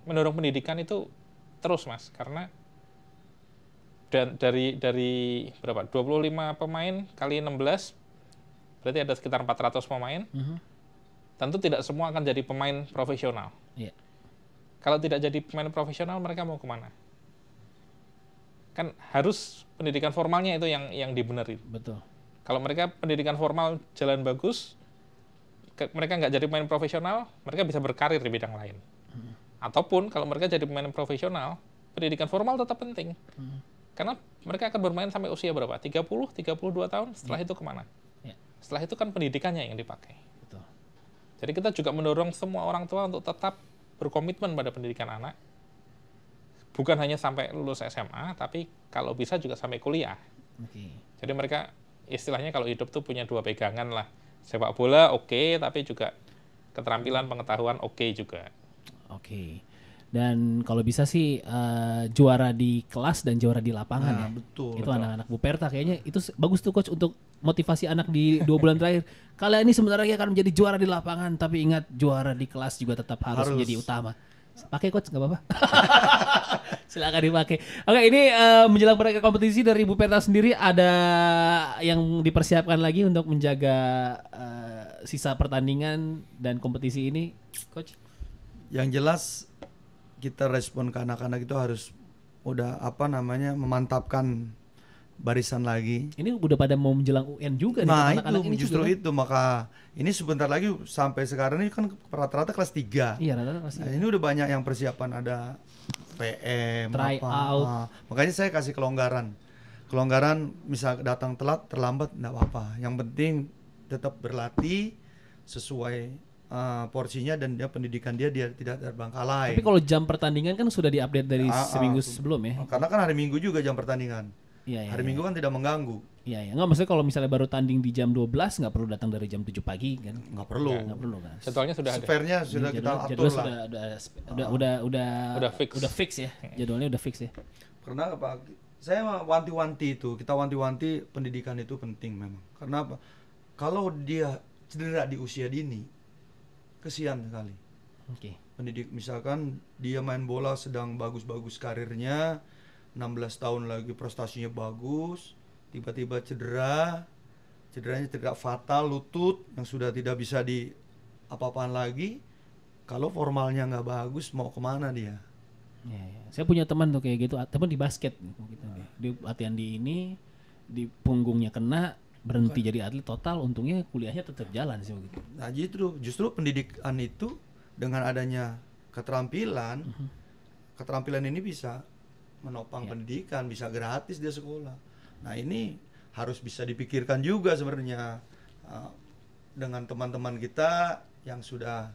mendorong pendidikan itu terus, Mas, karena dari berapa? 25 pemain kali 16 berarti ada sekitar 400 pemain. Tentu tidak semua akan jadi pemain profesional. Iya. Kalau tidak jadi pemain profesional, mereka mau kemana? Kan harus pendidikan formalnya itu yang dibenerin. Betul. Kalau mereka pendidikan formal jalan bagus, mereka nggak jadi pemain profesional, mereka bisa berkarir di bidang lain. Ataupun kalau mereka jadi pemain profesional, pendidikan formal tetap penting. Karena mereka akan bermain sampai usia berapa? 30, 32 tahun, setelah itu kemana? Setelah itu kan pendidikannya yang dipakai. Betul. Jadi kita juga mendorong semua orang tua untuk tetap berkomitmen pada pendidikan anak. Bukan hanya sampai lulus SMA, tapi kalau bisa juga sampai kuliah. Jadi mereka istilahnya kalau hidup tuh punya 2 pegangan lah. Sepak bola oke, tapi juga keterampilan pengetahuan oke juga. Oke. Dan kalau bisa sih juara di kelas dan juara di lapangan ya. Betul. Itu anak-anak Buperta kayaknya itu bagus tuh coach untuk motivasi anak di 2 bulan terakhir. Kalian ini sebentar lagi akan menjadi juara di lapangan, tapi ingat juara di kelas juga tetap harus menjadi utama. Pakai coach nggak apa-apa. Silakan dipakai. Oke, ini menjelang berakhir kompetisi dari Buperta sendiri ada yang dipersiapkan lagi untuk menjaga sisa pertandingan dan kompetisi ini, coach? Yang jelas kita respon ke anak-anak itu harus udah memantapkan barisan lagi. Ini udah pada mau menjelang UN juga nih Nah anak-anak itu ini justru juga, itu, maka ini sebentar lagi sampai sekarang ini kan rata-rata kelas 3. Iya, rata-rata pasti. Nah, ini udah banyak yang persiapan, ada PM, Try apa. out. Nah, makanya saya kasih kelonggaran. Kelonggaran misal datang telat, terlambat enggak apa-apa. Yang penting tetap berlatih sesuai porsinya dan dia pendidikan dia tidak terbengkalai. Tapi kalau jam pertandingan kan sudah diupdate dari seminggu sebelum ya. Karena kan hari Minggu juga jam pertandingan. Iya, Hari Minggu kan tidak mengganggu. Iya, nggak, maksudnya kalau misalnya baru tanding di jam 12 nggak perlu datang dari jam 7 pagi kan? Nggak perlu. Nggak perlu kan? Jadwalnya sudah ada. Fairnya sudah kita atur lah. Udah fix ya. Jadwalnya udah fix ya. Karena apa? Saya wanti-wanti itu, kita wanti-wanti pendidikan itu penting memang. Karena apa? Kalau dia cedera di usia dini, kesian sekali. Oke. Pendidik misalkan dia main bola sedang bagus-bagus karirnya, 16 tahun lagi prestasinya bagus, tiba-tiba cederanya cedera fatal lutut yang sudah tidak bisa di apa-apaan lagi. Kalau formalnya nggak bagus, mau kemana dia? Ya. Saya punya teman tuh kayak gitu, teman di basket gitu. Dia latihan di punggungnya kena, berhenti jadi atlet total, untungnya kuliahnya tetap jalan sih begitu. Nah justru pendidikan itu dengan adanya keterampilan, keterampilan ini bisa menopang pendidikan, bisa gratis dia sekolah. Nah ini harus bisa dipikirkan juga sebenarnya dengan teman-teman kita yang sudah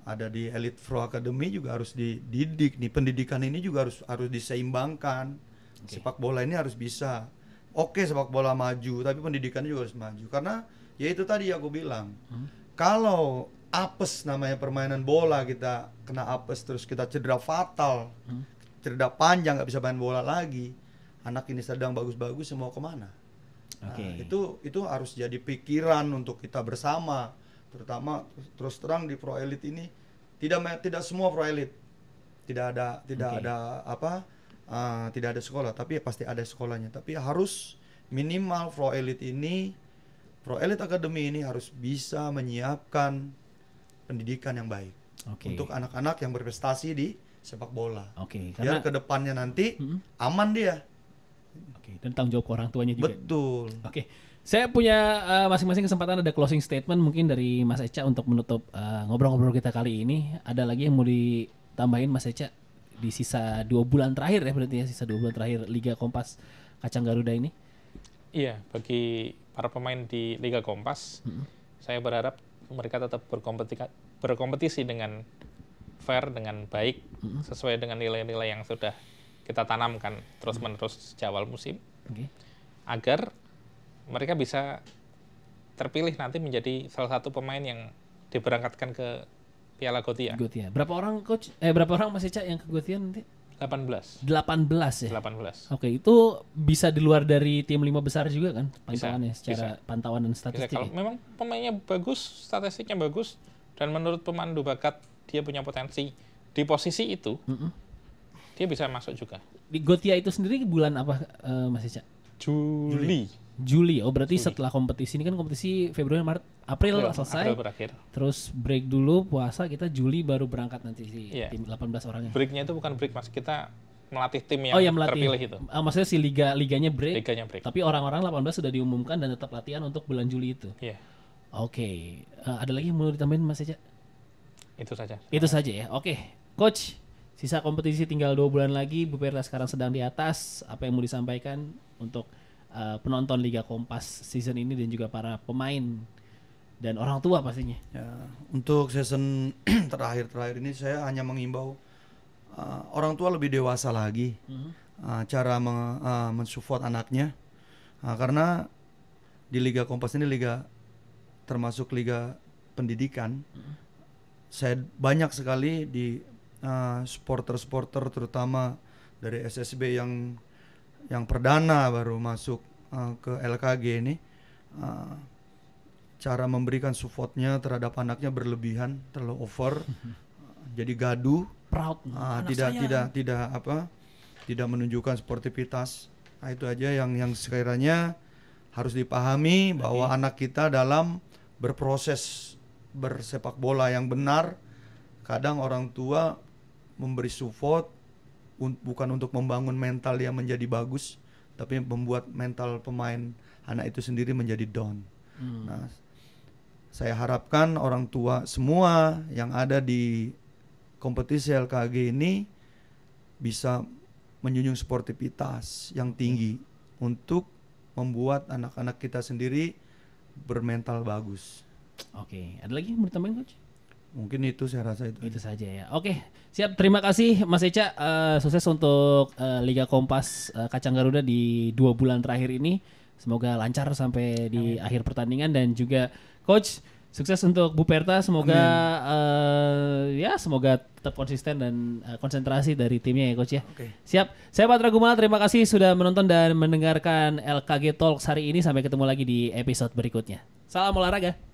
ada di Elite Pro Academy juga harus dididik nih, pendidikan ini juga harus diseimbangkan. Sepak bola ini harus bisa. Oke, sepak bola maju, tapi pendidikannya juga harus maju. Karena ya itu tadi aku bilang, kalau apes namanya permainan bola, kita kena apes terus kita cedera fatal, cedera panjang nggak bisa main bola lagi, anak ini sedang bagus-bagus mau kemana? Nah, itu harus jadi pikiran untuk kita bersama, terutama terus terang di Pro Elite ini tidak semua Pro Elite tidak ada sekolah, tapi pasti ada sekolahnya. Tapi harus minimal Pro Elite Academy ini harus bisa menyiapkan pendidikan yang baik untuk anak-anak yang berprestasi di sepak bola. Biar ke depannya nanti aman dia. Dan tanggung jawab orang tuanya juga. Betul. Saya punya masing-masing kesempatan, ada closing statement mungkin dari Mas Echa untuk menutup ngobrol-ngobrol kita kali ini. Ada lagi yang mau ditambahin Mas Echa? Di sisa 2 bulan terakhir ya, berarti ya, sisa 2 bulan terakhir Liga Kompas Kacang Garuda ini. Iya, bagi para pemain di Liga Kompas, saya berharap mereka tetap berkompetisi dengan fair, dengan baik, sesuai dengan nilai-nilai yang sudah kita tanamkan terus-menerus sejak awal musim, agar mereka bisa terpilih nanti menjadi salah satu pemain yang diberangkatkan ke Piala Gothia. Berapa orang coach? Berapa orang Mas Echa yang ke Gothia nanti? 18 ya? 18. Itu bisa di luar dari tim 5 besar juga kan? Pantauannya secara pantauan dan statistik. Kalau memang pemainnya bagus, statistiknya bagus, dan menurut pemandu bakat dia punya potensi di posisi itu, dia bisa masuk juga. Di Gothia itu sendiri bulan apa Mas Echa? Juli. Oh berarti setelah kompetisi ini kan kompetisi Februari, Maret, April selesai. April berakhir. Terus break dulu puasa, kita Juli baru berangkat nanti tim 18 orangnya. Breaknya itu bukan break Mas, kita melatih tim yang terpilih itu. Maksudnya si liganya break. Tapi orang-orang 18 sudah diumumkan dan tetap latihan untuk bulan Juli itu. Iya. Ada lagi yang mau ditambahin Mas Echa? Itu saja. Itu saja ya. Coach, sisa kompetisi tinggal 2 bulan lagi. Bu Perla sekarang sedang di atas. Apa yang mau disampaikan untuk penonton Liga Kompas season ini dan juga para pemain dan orang tua pastinya? Ya, untuk season terakhir ini saya hanya mengimbau orang tua lebih dewasa lagi cara mensupport anaknya, karena di Liga Kompas ini termasuk liga pendidikan. Saya banyak sekali di supporter terutama dari SSB yang perdana baru masuk ke LKG ini, cara memberikan supportnya terhadap anaknya berlebihan, terlalu over, jadi gaduh, proud, tidak menunjukkan sportivitas. Nah, itu aja yang sekiranya harus dipahami bahwa anak kita dalam berproses bersepak bola yang benar, kadang orang tua memberi support bukan untuk membangun mental dia menjadi bagus, tapi membuat mental pemain anak itu sendiri menjadi down. Nah, saya harapkan orang tua semua yang ada di kompetisi LKG ini bisa menjunjung sportivitas yang tinggi untuk membuat anak-anak kita sendiri bermental bagus. Oke, ada lagi yang mau ditambahin Coach? Mungkin itu saya rasa itu. Itu saja ya. Oke, siap. Terima kasih Mas Echa. Sukses untuk Liga Kompas Kacang Garuda di 2 bulan terakhir ini. Semoga lancar sampai di akhir pertandingan, dan juga Coach sukses untuk Bu Perta. Semoga ya semoga tetap konsisten dan konsentrasi dari timnya ya Coach ya. Oke. Siap. Saya Patra Gumala, terima kasih sudah menonton dan mendengarkan LKG Talks hari ini. Sampai ketemu lagi di episode berikutnya. Salam olahraga.